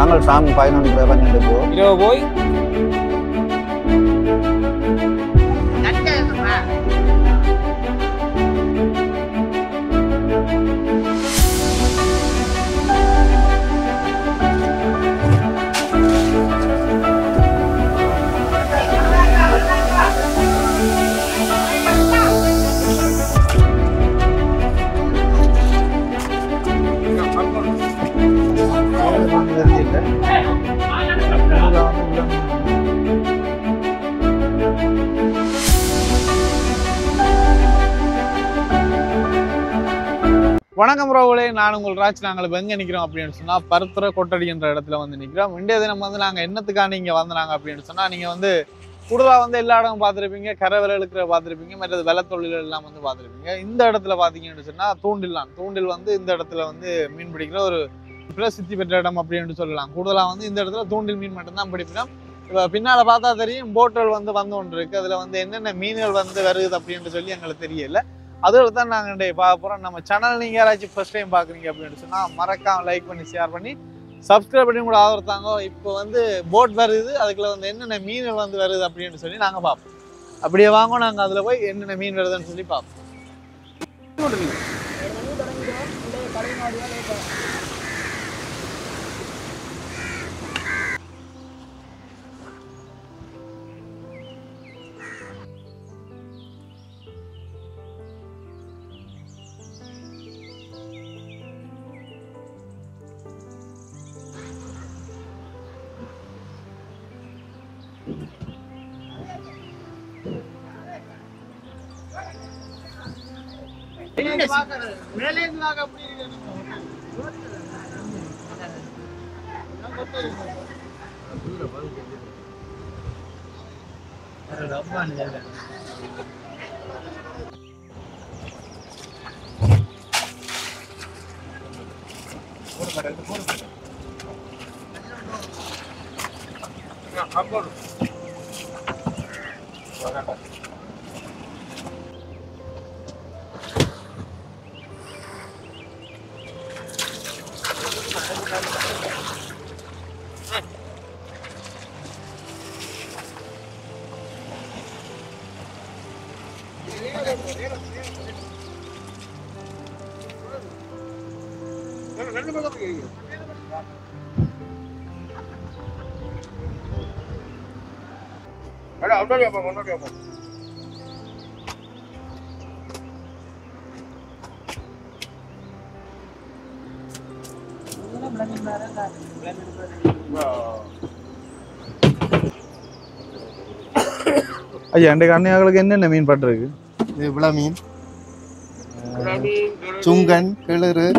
நாங்கள் சாமி 11 12 இரவு போய் வணக்கம் ரோவலே, நான் உங்கள் ராஜ். நாங்கள் இப்போ எங்கே நிற்கிறோம் அப்படின்னு சொன்னால் பருத்துறை கொட்டடின்ற இடத்துல வந்து நிற்கிறோம். இன்றைய தினம் வந்து நாங்கள் என்னத்துக்கான இங்கே வந்தாங்க அப்படின்னு சொன்னால், நீங்கள் வந்து கூடுதலாக வந்து எல்லா இடமும் பார்த்துருப்பீங்க, கரை விலை இழுக்கிற பார்த்துருப்பீங்க, மற்றது வெள்ள தொழில்கள் எல்லாம் வந்து பார்த்துருப்பீங்க. இந்த இடத்துல பார்த்தீங்கன்னு சொன்னால் தூண்டில் வந்து இந்த இடத்துல வந்து மீன் பிடிக்கிற ஒரு பிரசித்தி பெற்ற இடம் அப்படின்னு சொல்லலாம். கூடுதலாக வந்து இந்த இடத்துல தூண்டில் மீன் மட்டும்தான் பிடிப்பினோம். இப்போ பின்னால் பார்த்தா தெரியும் போட்டுகள் வந்து ஒன்று இருக்குது. அதில் வந்து என்னென்ன மீன்கள் வந்து வருது அப்படின்னு சொல்லி எங்களுக்கு தெரியல. அதோட தான் நாங்கள் இன்றைய பார்க்க போகிறோம். நம்ம சேனல் நீங்கள் யாராச்சும் ஃபர்ஸ்ட் டைம் பார்க்குறீங்க அப்படின்னு சொன்னால் மறக்காம லைக் பண்ணி ஷேர் பண்ணி சப்ஸ்கிரைப் பண்ணி கூட ஆதரவு தாங்க. இப்போ வந்து போட் வருது, அதுக்குள்ள வந்து என்னென்ன மீன்கள் வந்து வருது அப்படின்னு சொல்லி நாங்கள் பார்ப்போம். அப்படியே வாங்க, நாங்கள் அதில் போய் என்னென்ன மீன் வருதுன்னு சொல்லி பார்ப்போம். ஐயா, அன்றைக்கு அன்னையாங்களுக்கு என்னென்ன மீன் பட்டிருக்கு? விள மீன், சுங்கன், கிளறு,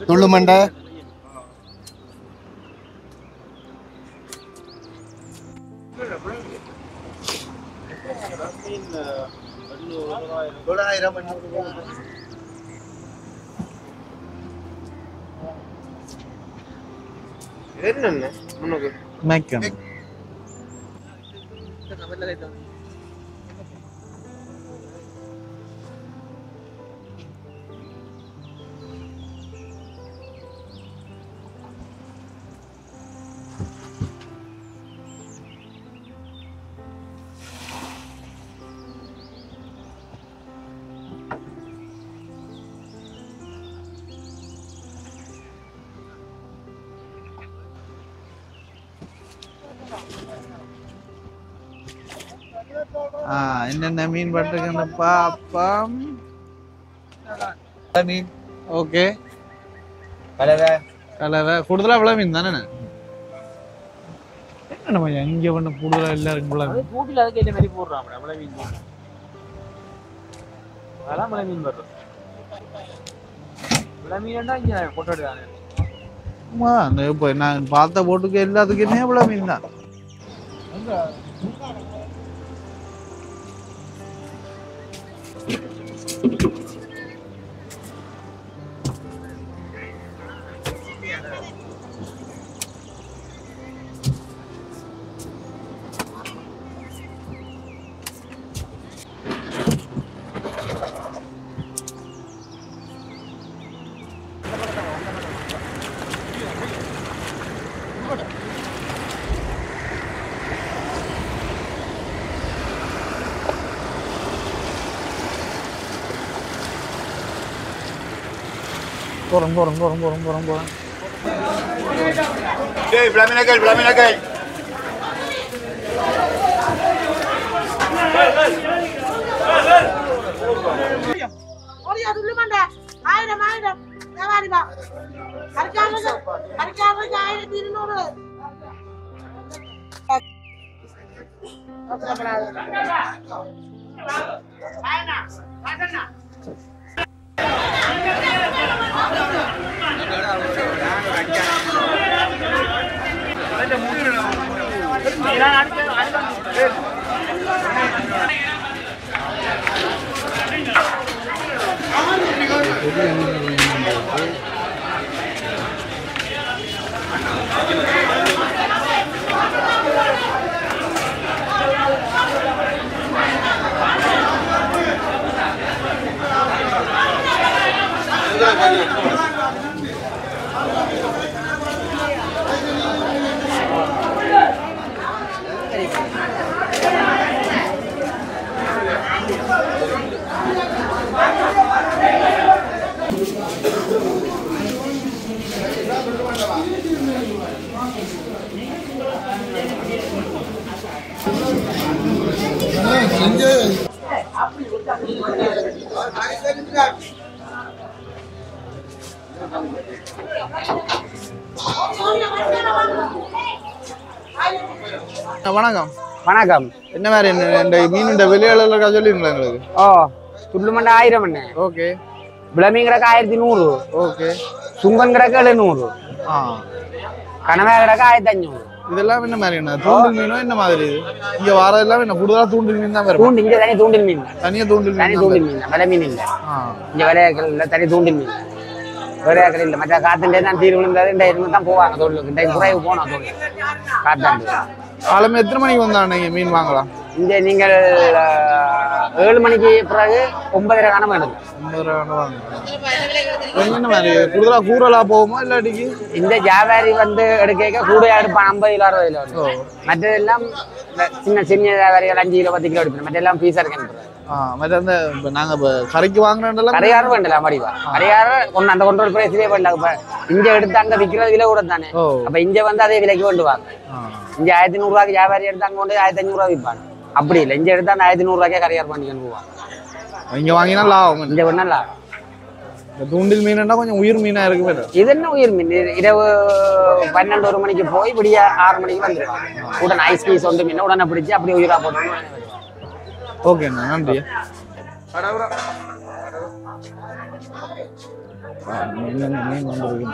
துள்ளுமண்டை, என்னென்ன மேக்கன் என்னென்ன மீன் பட்டிருக்குன்னு பாப்பம். மீன் ஓகே, கலரை கூடுதலா விள மீன் தானே. நம்ம எங்க பண்ண கூடுதலா எல்லாருக்கும் விள மீன் கூட்டில் அதுக்கு என்ன மாதிரி போடுறான் மழை மீன். அதெல்லாம் மழை மீன் வரும். விளை மீன்டா இங்கே கொட்டாடு தானே. அந்த இப்போ நான் பார்த்த போட்டுக்கு எல்லாத்துக்குமே விள மீன் தான். போறோம். Hey, Blaminakai. வணக்கம். வணக்கம். என்ன மாதிரி இந்த மீன் விலையாளர்களுக்காக சொல்லுவீங்களா எங்களுக்கு? ஓ, துள்ளுமண்டை 1000 அண்ணே. ஓகே. விளமீன் கிடக்கு 1100. ஓகே. சுங்கன் கிடக்கு 700. கனவா கிடக்கு 1500. இதெல்லாம் என்ன மாதிரி என்ன தூண்டில் மீனோ என்ன மாதிரி இது? இங்க வரதெல்லாம் என்ன கூடுதலா தூண்டில் மீன் தான் வரும். இங்க தனி தூண்டில் மீன். தனியா தூண்டில் மீன். தனி தூண்டில் மீன். விலை மீன் இல்ல. இங்க விலையாக்கல தனி தூண்டில் மீன். விலையாக்கல இல்ல. மற்ற காத்துட்டே தான் தீர்வு விழுந்தது. இந்த இரும்பு தான் போவாங்க தொழிலுக்கு. இந்த குறைவு போனோம் தொழில். காத்தாண்டு. காலமே எத்தனை மணிக்கு வந்தாங்க மீன் வாங்கலாம்? இங்க நீங்கள் 7 மணிக்கு பிறகு 9:30 காண வேண்டும். 9:30 வாங்க. என்ன மாதிரி கூடுதலா கூறலா போகுமா இல்லாட்டிக்கு? இந்த வியாபாரி வந்து எடுக்க கூட எடுப்பான் 50 கிலோ 60 கிலோ. மற்றதெல்லாம் சின்ன சின்ன வியாபாரிகள் 5 கிலோ 10 கிலோ எடுப்பேன். மற்றெல்லாம் பீஸா இருக்கேன். மற்ற அந்த நாங்க கரைக்கு வாங்கினா கரையாரும் வேண்டலாம் மடிவா. கரையாரும் அந்த கொண்டோல் பிரைஸ்லயே வேண்டாம். இப்ப இங்க எடுத்து அங்க விற்கிறது விலை கூட தானே. அப்ப இங்க வந்து அதே விலைக்கு வேண்டுவாங்க. இங்க 1500 ரூபாய்க்கு வியாபாரி எடுத்தாங்க கொண்டு 1500 ரூபாய் விற்பாங்க. அப்படி இல்லை. இங்க எடுத்தா 1500 ரூபாய்க்கே கரையார் பண்ணிக்கணும் போவாங்க. இங்க வாங்கினா லாபம். இங்க வேணா லாபம். தூண்டில் மீனா கொஞ்சம் உயிர் மீனா இருக்கு. இது என்ன உயிர் மீன்? இரவு 12 1 மணிக்கு போய் விடிய 6 மணிக்கு வந்துருவாங்க. உடனே ஐஸ் பீஸ் ஒன்று மீன் உடனே பிடிச்சி அப்படி உயிரா போட்டு. ஓகேண்ணா, நன்றி. மீன் வந்துருக்கு.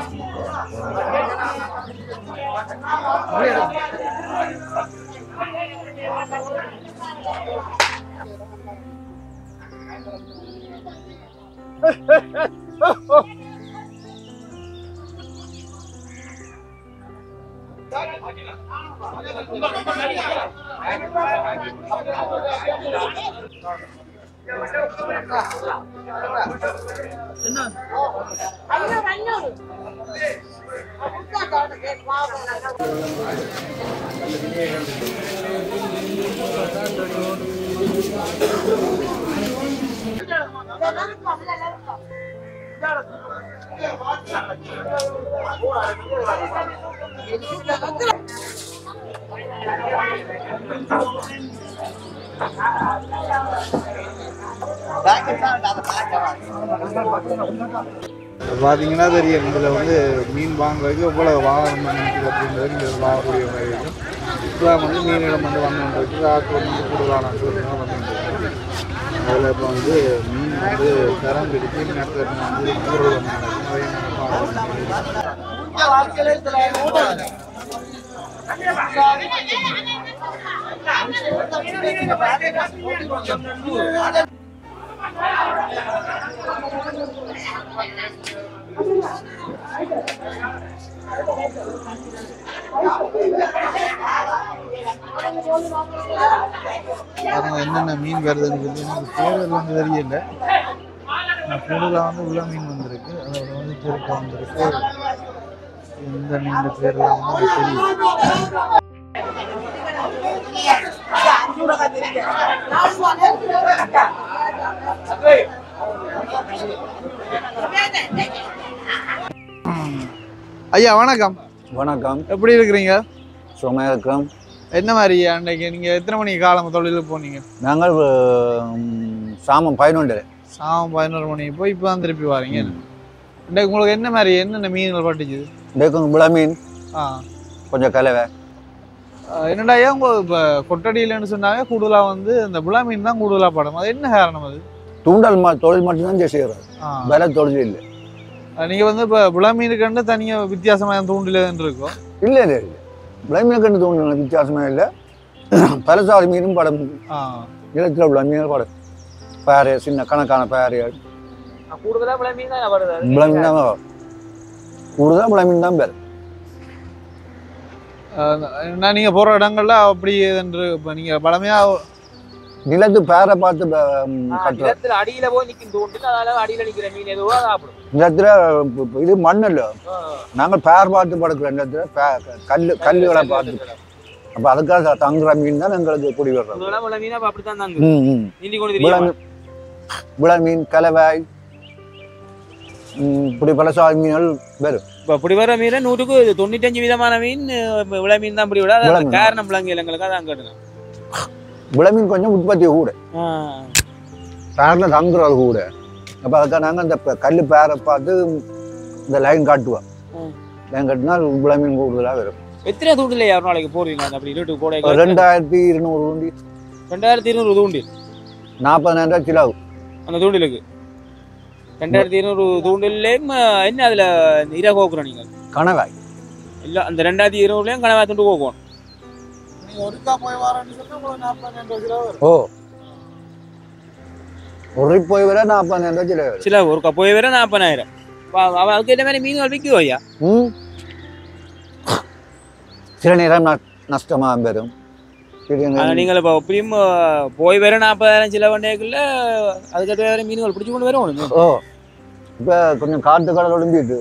பார்த்தீங்கன்னா தெரியும் இதில் வந்து மீன் வாங்குறதுக்கு எவ்வளவு வாகனம் நினைக்குது அப்படின்றது இங்கே வாங்கக்கூடிய மாதிரி இருக்கும். இப்போலாம் வந்து மீனிடம் வந்து வந்துருக்கு. ஆட்கள் வந்து கூடுதலான வந்துருக்கு. அதில் இப்போ வந்து மீன் வந்து தரம் பிடிச்சி நேரத்தில் வந்து கூடுதல் என்னென்ன மீன் வருதுன்னு சொல்லி எனக்கு பேர் வந்து தெரியல. கூடுதலாக வந்து உள்ள மீன் வந்திருக்கு. அதோட வந்து திருப்ப வந்திருக்கு. இந்த மீன் பேர்லாம் வந்து தெரியும். ஐயா வணக்கம். வணக்கம். எப்படி இருக்கிறீங்க? சும்மா இருக்கிறோம். என்ன மாதிரி அன்றைக்கு நீங்கள் எத்தனை மணிக்கு காலம் தொழிலுக்கு போனீங்க? நாங்கள் சாமம் 11 சாமம் 11 மணிக்கு போய் இப்போ தான் திருப்பி வரீங்க. இன்றைக்கு உங்களுக்கு என்ன மாதிரி என்னென்ன மீன்கள் பட்டுச்சுது? இன்றைக்கு விள மீன், கொஞ்சம் கலவை. என்னடா ஐயா உங்கள் இப்போ கொட்டடியிலன்னு சொன்னாங்க கூடுதலாக வந்து இந்த விள மீன் தான் கூடுதலாக படும். அது என்ன காரணம்? அது தூண்டல் தொழில் மட்டும்தான் செய்கிறோம், வேலை தொழில் இல்லை. நீங்கள் வந்து இப்போ விள மீனுக்கு தனியாக வித்தியாசமாக தூண்டில் இருக்கும்? இல்லை இல்லை இல்லை, விள மீன் கண்டு தூண்டல் வித்தியாசமாக இல்லை. பலசாதி மீனும் படம், நிலத்தில் உள்ள மீன் படம், பேரு சின்ன கணக்கான பேரு கூடுதலா விள மீன் தான் வருது. விள மீன் தான் கூடுதலாக விள மீன் தான் பேர். நீங்கள் போகிற இடங்கள்ல அப்படி என்று இப்போ நீங்கள் பழமையாக நிலத்து பேரை பார்த்து நிலத்துல அடியில போய் நிக்கும் தூண்டில், அதனால அடியில நிக்கிற மீன் எதுவோ சாப்பிடும். நிலத்துல இது மண் இல்லை, நாங்கள் பேர் பார்த்து படுக்கிற நிலத்துல கல்லுகளை பார்த்து, அப்ப அதுக்காக தங்குற மீன் தான் எங்களுக்கு குடி வர்றோம். விள மீன், கலவாய், இப்படி பல சாதி மீன்கள் வரும். இப்போ இப்படி வர மீன் 100க்கு 95 விதமான மீன் விள மீன் தான் இப்படி விட. காரணம் விளங்கல எங்களுக்கு, அதான் கேட்டேன். விள மீன் கொஞ்சம் உற்பத்தி கூட, பேர்ல தங்குறது கூட. அப்ப அதுக்காக நாங்கள் இந்த கல்லு பேரை பார்த்து இந்த லைன் காட்டுவோம். லைன் கட்டினா விள மீன் கூடுதலாக வரும். எத்தனை தூண்டில் ஒரு நாளைக்கு போடுவீங்க? அப்படி இருட்டு போட 2200 தூண்டி. 2200 தூண்டில் 40,000 கிலோ அந்த தூண்டிலுக்கு. 2200 தூண்டிலையும் என்ன அதுல நீரா கோக்குறோம் நீங்க? கணவாய் இல்ல, அந்த 2200லையும் கணவாய் துண்டு கோக்குவோம். ஓ, ஒரு போய் வர 40,000 கிலோ. சில ஒரு போய் வர 40,000. அதுக்கு என்ன மாதிரி மீன்கள் விற்கும் ஐயா? சில நேரம் நஷ்டமா பெறும். நீங்கள் இப்போ எப்படியும் போய் வர 40,000 சில வண்டிக்குள்ள அதுக்கேற்ற வேற மீன்கள் பிடிச்சி கொண்டு வரும். ஓ, இப்போ கொஞ்சம் காட்டு கடல் ஒழும்பிட்டு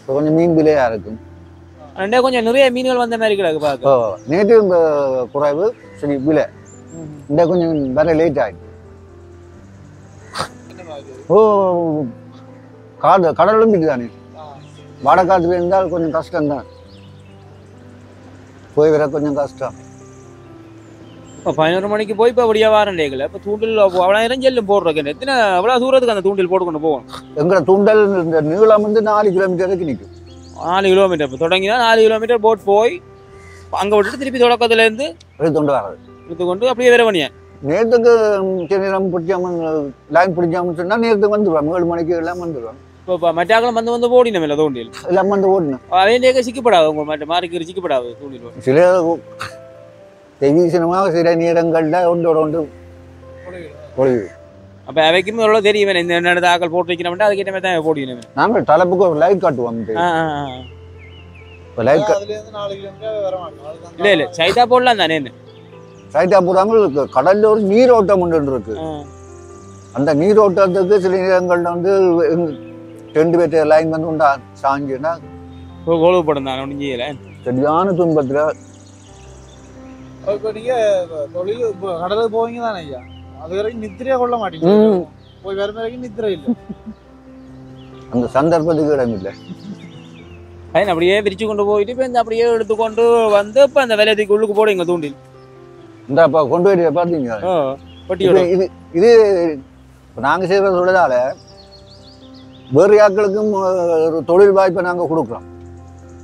இப்போ கொஞ்சம் மீன் விலையா இருக்கும். ரெண்டே கொஞ்சம் நிறைய மீன்கள் வந்த மாதிரி கிடக்கு பார்க்க. ஓ, நேற்று குறைவு, சரி விலை இந்த கொஞ்சம் வேற லேட் ஆகிடுச்சு. ஓ, கடல் ஒழும்பிட்டு தானே, வாடை காலத்துல இருந்தால் கொஞ்சம் கஷ்டம்தான், போய் வர கொஞ்சம் கஷ்டம். இப்போ 11 மணிக்கு போய் இப்போ அப்படியே வாரண்டேக்கல. இப்போ தூண்டில் அவ்வளோ செல்லும் போடுறக்கு எத்தனை அவ்வளோ தூரத்துக்கு அந்த தூண்டில் போட்டுக்கொண்டு போவோம்? எங்களை தூண்டல் இந்த நீளம் வந்து 4 கிலோமீட்டருக்கு நிற்கும். 4 கிலோமீட்டர் இப்போ தொடங்கினா 4 கிலோமீட்டர் போட் போய் அங்கே விட்டுட்டு திருப்பி தொடக்கத்துலேருந்து எடுத்துக்கொண்டு வர்றது, எடுத்துக்கொண்டு அப்படியே வேற பண்ணியா. நேரத்துக்கு சின்ன பிடிச்சாம லைன் பிடிச்சாமன்னு சொன்னால் நேரத்துக்கு வந்துடுவாங்க, 7 மணிக்கு எல்லாம் வந்துடுவாங்க. இப்போ மற்றாக்களும் வந்து போடினோம் இல்லை தூண்டில் எல்லாம் வந்து ஓடினோம். அதே சிக்கப்படாது, உங்கள் மற்ற மாறிக்கு சிக்கப்படாது தூண்டில். சில தெய்வீசனமாக சில நேரங்கள்ல ஒன்றோட ஒன்று பொழிவு. அப்போ அவைக்கும் எவ்வளோ தெரியும் இந்த இடத்த ஆக்கள் போட்டு வைக்கணும்னா அதுக்கிட்ட மாதிரி தான் போடினோம். நாங்கள் தலைப்புக்கு ஒரு லைட் காட்டுவோம். இல்லை இல்லை, சைதா போடலாம் தானே. சைதா போடாமல் கடல்ல ஒரு நீரோட்டம் ஒன்று இருக்கு. அந்த நீரோட்டத்துக்கு சில நேரங்கள்ல வந்து 2 பேர் லைன் வந்து உண்டா சாஞ்சுன்னா கோழுப்படும் தானே முடிஞ்சல சரியான துன்பத்துல. இப்போ நீங்கள் தொழில் இப்போ கடலுக்கு போவீங்க தானே ஐயா, அது வரைக்கும் நித்திரையா கொள்ள மாட்டீங்க, போய் வர வரைக்கும் நித்திரை இல்லை, அந்த சந்தர்ப்பத்துக்கு இடம் இல்லை. அப்படியே விரிச்சு கொண்டு போயிட்டு இப்போ இந்த அப்படியே எடுத்துக்கொண்டு வந்து இப்போ அந்த வேலையத்துக்கு உள்ளுக்கு போடுங்க தூண்டில். இந்த அப்போ கொண்டு போயிட்டு பார்த்தீங்க இது இது நாங்கள் செய்கிற தொழிலால வேறு ஆட்களுக்கும் ஒரு தொழில் வாய்ப்பை நாங்கள் கொடுக்குறோம்.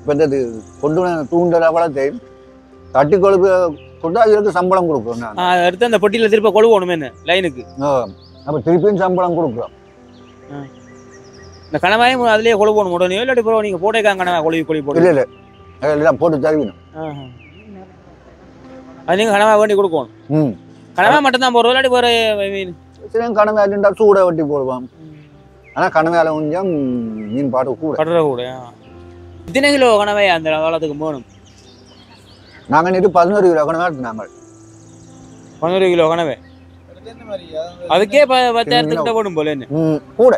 இப்போ இந்த கொண்டு தூண்டல் அவலத்தை தட்டி கொழுப்பு கொண்டு அதுக்கு சம்பளம் கொடுக்குறோம். அடுத்து அந்த பொட்டியில் திருப்ப கொழுவணும் என்ன லைனுக்கு, அப்போ திருப்பியும் சம்பளம் கொடுக்குறோம். இந்த கணவாயும் அதுலேயே கொழுவணும் உடனே, இல்லாட்டி இப்போ நீங்கள் போட்டேக்காங்க கணவா கொழுவி போட்டு. இல்லை இல்லை, எல்லாம் போட்டு தருவிடும். அது நீங்கள் கனவா வேண்டி கொடுக்கணும். கனவா மட்டும்தான் போடுறோம், இல்லாட்டி போகிற மீன் சில கனவேல இருந்தால் சூட வெட்டி போடுவோம். ஆனால் கனவேல கொஞ்சம் மீன் பாட்டு கூட கட்டுற கூட. எத்தனை கிலோ கனவை அந்த காலத்துக்கு போகணும்? நாங்கள் நேற்று 11 கிலோ கனவே எடுத்துனாங்க. 11 கிலோ கனவை அதுக்கே 10,000 போடும் போல என்ன கூட.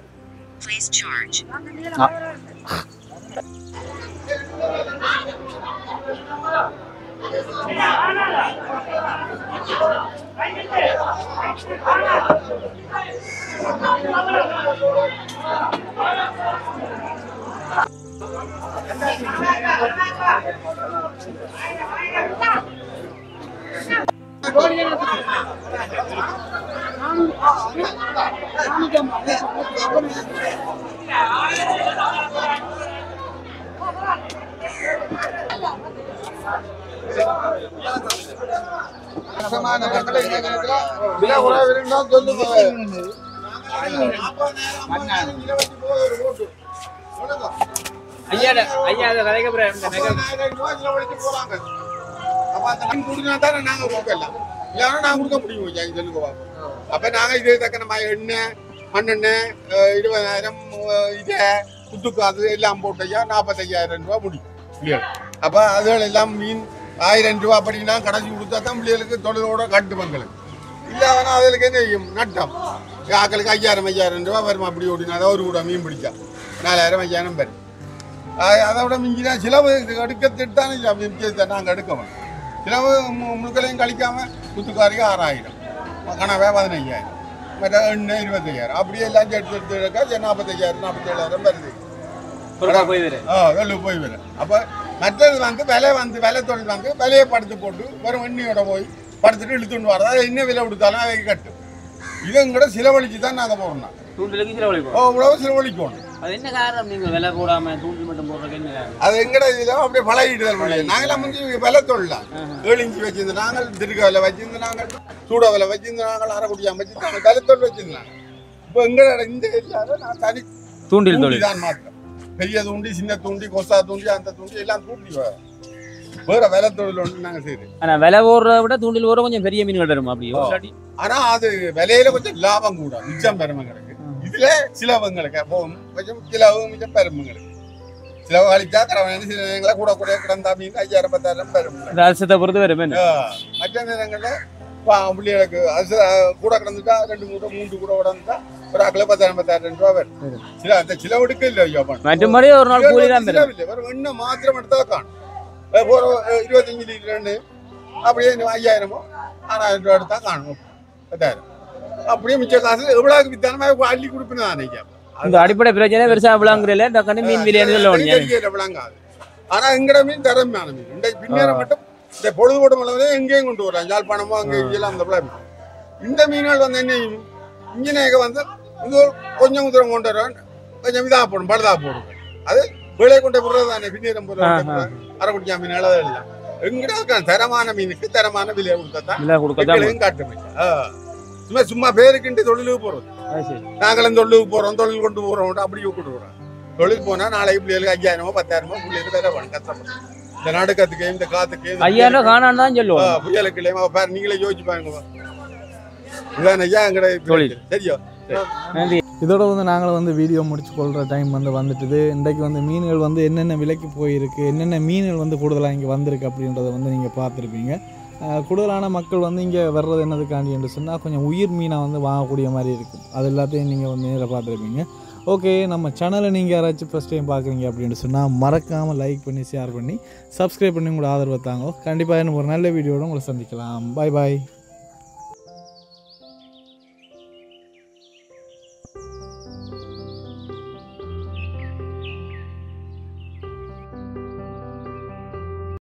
விலை குறைவு இருந்தால் சொல்லுங்க. ஐயா அதை கதைக்க போறேன். அப்ப அந்த மீன் கொடுத்தா தானே நாங்க கொடுக்கலாம். இல்லைன்னா நாங்க கொடுக்க முடியும் சொல்லுங்க. அப்ப நாங்க இதே தக்கன எண்ணெய் மண்ணெண்ணெய் 20,000 இதை குத்துக்காது எல்லாம் போட்டையா 45,000 ரூபா முடியும் இல்லையா? அப்ப அதுகள் எல்லாம் மீன் 1000 ரூபா அப்படின்னா கடைசி கொடுத்தா தான் பிள்ளைகளுக்கு தொழிலோட கட்டுவங்களுக்கு இல்லைன்னா அதுகளுக்கு என்ன செய்யும் நட்டம். ஆக்களுக்கு 5,000 ரூபா வருமா அப்படி ஓடினா தான் ஒரு கூட மீன் பிடிச்சா 4,000 5,000 வரும். அதை விட மிஞ்சினா சிலவு எடுக்க திட்டானே நாங்கள் எடுக்கணும். சிலவு முழுக்களையும் கழிக்காம குத்துக்காரிக்கு 6,000 கனவே 15,000 மற்ற எண்ணெய் 25,000 அப்படியே எல்லாம் எடுத்து எடுக்கா 45,000 47,000 வருது. போய் வரும். அப்போ மற்றது விலை தொழில் விலையை படுத்து போட்டு வெறும் எண்ணெயோட போய் படுத்துட்டு இழுத்துட்டு வர்றது. அதை என்ன விலை கொடுத்தாலும் அதை கட்டும். இதுவும் கூட செலவழிச்சு தான் நாங்கள் போடணும். இவ்வளவு செலவழிக்கணும். அது என்ன காரணம் நீங்க விலை போடாம தூண்டில் மட்டும் போடுறதுக்கு என்ன காரணம்? அது எங்கட இதுல அப்படியே பழகிடுதல் முடியாது. நாங்களாம் வந்து விலை தொழிலாம் 7 இன்ச்சு வச்சிருந்து நாங்கள் திருக்க விலை வச்சிருந்து நாங்கள் சூட விலை வச்சிருந்து நாங்கள் அரைக்குடியா வச்சிருந்தாங்க விலை தொழில் வச்சிருந்தாங்க. இப்போ எங்கட இந்த ஏரியாவில் நான் தனி தூண்டில் தொழில் தான் மாற்றேன். பெரிய தூண்டி சின்ன தூண்டி கொசா தூண்டி அந்த தூண்டி எல்லாம் தூண்டி வேற விலை தொழில் ஒன்று நாங்கள் செய்யுது. ஆனா விலை போடுறத விட தூண்டில் போற கொஞ்சம் பெரிய மீன்கள் வரும் அப்படியே. ஆனா அது விலையில கொஞ்சம் லாபம் கூட மிச்சம் பெருமைங்களுக்கு. இதுல சிலவங்களுக்கு கொஞ்சம் சிலவு மிச்சம் பெருமைங்களுக்கு. சிலவு அழிச்சா கடவுள் சில நேரங்களை கூட கூட கிடந்தா மீன் 5,000 10,000 பெரும். ராசத்தை பொறுத்து வரும். மற்ற நேரங்கள்ல பிள்ளைகளுக்கு கூட கிடந்துட்டா 2 மூட்டை 3 கூட கிடந்துட்டா ஒரு ஆக்கில 10,000 ரூபா வரும். சில அந்த சிலவெடுக்க இல்லை ஐயா மற்றபடி ஒரு நாள் கூலி தான் வரும். எண்ணெய் மாத்திரம் எடுத்தா காணும். 25 லிட்டர் எண்ணெய் அப்படியே 5,000 6,000 ரூபா எடுத்தா காணும் 10,000. அப்படியே மிச்ச காசு எவ்வளவு வித்தானமா அள்ளி கொடுப்பேன்னு நினைக்கிறேன். இந்த அடிப்படை பிரச்சனை பெருசா விளாங்குறல டக்குனு மீன் விலையானது விளங்காது. ஆனா எங்கட மீன் தரமான மீன் இந்த பின்னேற மட்டும் இந்த பொழுதுபோட்டு மலை எங்கேயும் கொண்டு வர்றாங்க. யாழ்ப்பாணமோ அங்கே எல்லாம் அந்த மீன். இந்த மீன்கள் வந்து என்ன இன்ஜினேக வந்து கொஞ்சம் தூரம் கொண்டு வருவான் கொஞ்சம் இதா போடும் பழுதா போடும். அது விலை கொண்டு போடுறது தானே பின்னேறம் போடுறது அரைக்குடியா மீன் எல்லாம் எங்கடா தரமான மீனுக்கு தரமான விலையை கொடுத்தான் காட்டு. சும்மா பேருக்குண்டு தொழிலுக்கு போறது. நாங்களும் தொழிலுக்கு போறோம் தொழில் கொண்டு போறோம் அப்படியே கொண்டு போறோம். தொழில் போனா நாளைக்கு பிள்ளைகளுக்கு 5,000 10,000 பிள்ளைகளுக்கு வேற வேணும் கஷ்டப்படும். இந்த நடுக்கத்துக்கு இந்த காத்துக்கு 5,000 காணான்னு தான் சொல்லுவோம். புயலுக்கு இல்லையா பாரு நீங்களே யோசிச்சு பாருங்க. இதான் ஐயா எங்கட தொழில் சரியா. இதோட வந்து நாங்களும் வந்து வீடியோ முடிச்சு கொள்கிற டைம் வந்துட்டுது. இன்றைக்கு வந்து மீன்கள் வந்து என்னென்ன விலைக்கு போயிருக்கு என்னென்ன மீன்கள் வந்து கூடுதலாக இங்கே வந்திருக்கு அப்படின்றத வந்து நீங்கள் பார்த்துருப்பீங்க. கூடுதலான மக்கள் வந்து இங்கே வர்றது என்னதுக்காண்டி என்று சொன்னால் கொஞ்சம் உயிர் மீனாக வந்து வாங்கக்கூடிய மாதிரி இருக்கும். அது எல்லாத்தையும் நீங்கள் வந்து நேரில் பார்த்துருப்பீங்க. ஓகே, நம்ம சேனலை நீங்கள் யாராச்சும் ஃபஸ்ட் டைம் பார்க்குறீங்க அப்படின்னு சொன்னால் மறக்காமல் லைக் பண்ணி ஷேர் பண்ணி சப்ஸ்கிரைப் பண்ணி உங்களோட ஆதரவை தாங்க. கண்டிப்பாக இன்னும் ஒரு நல்ல வீடியோட உங்களை சந்திக்கலாம். பாய் பாய்.